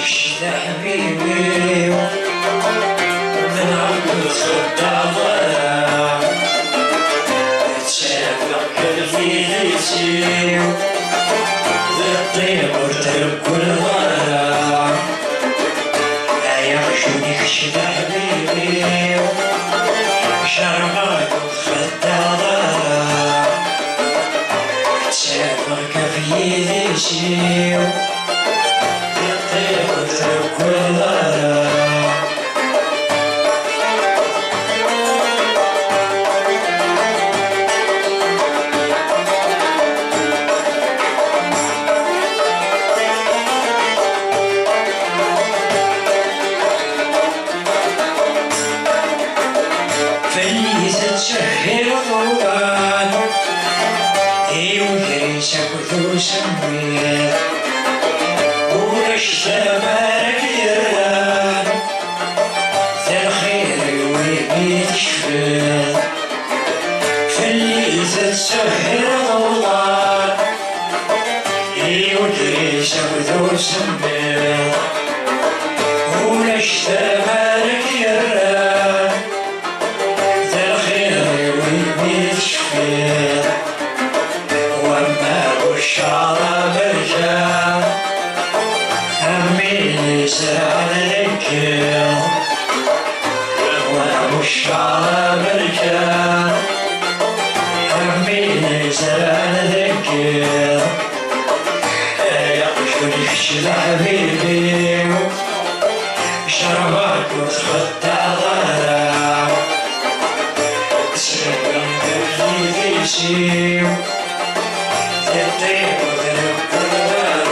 يا حبيبي من عمري خدامة تشافق قلبي ليشي للطيب وترك كل غرام يعيشوني خشد حبيبي شرمك وخدامة تشافق قلبي ليشي فليزة شهر رمضان وكريشة كثوش مبيض ونشتبارك يران ذا الخير ويبيت شفيض فليزة شهر رمضان وكريشة كثوش مبيض ونشتبارك يران وما والشعر برجع همي سرعن الكيل وما والشعر برجع همي سرعن الكيل يقشوني خشد حبيبي شربك وتخدع ضرع شيء الطيب وذنب كلها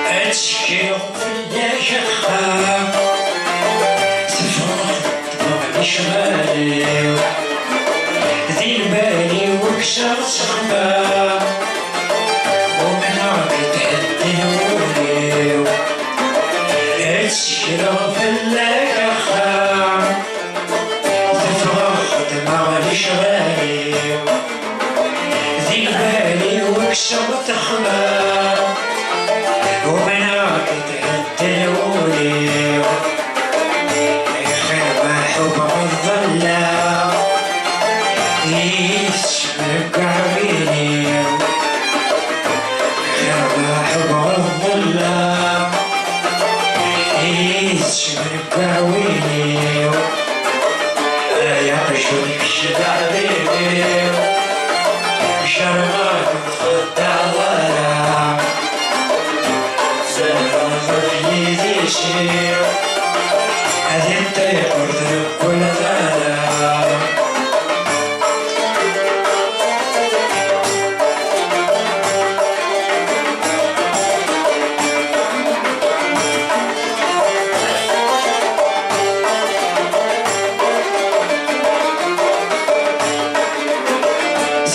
أتشكي في شخام سفرت طبع شمالي ذي البالي وكسر صخبة ومن عقد هديوني اتسكروا في الليل خام تفرخت مع الشمالي ذي البالي وكسر صخبة ومن عقد هديوني يسمك عبيني خبا حب الظلام يسمك عويني يعيشوني خشد حبيبي شرمك وتخدع ضرع سلام في يدي شيء هذي الطيب وترك كل ضرع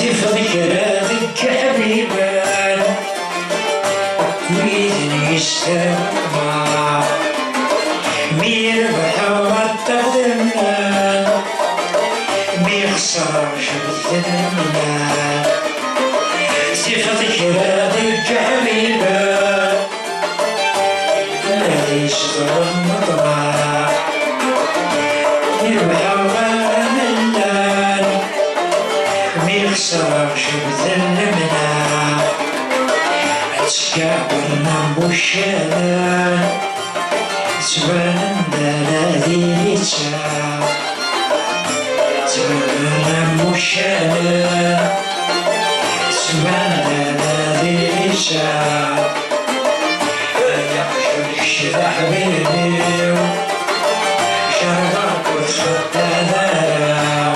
في ذكراتك حبيبان ويدني السما ميربح والتغنى ميخسرش بالثمن في ذكراتك حبيبان ماليش ظلم مطمع ميربح ميخسرش بذنبنا اتكابرنا بوشانا سبانا بلادي نتشاف سبانا بوشانا سبانا بلادي نتشاف يعيشوني خشد حبيبي شربك وتخدع ضرع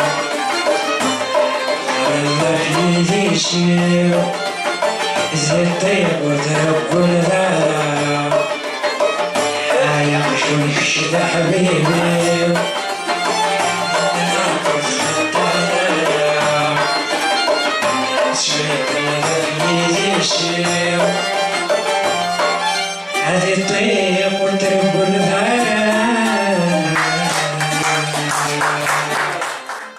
في شيء زي الطيب وترك كل ذرع يعيشوني خشد حبيبي شيء هذه الطيب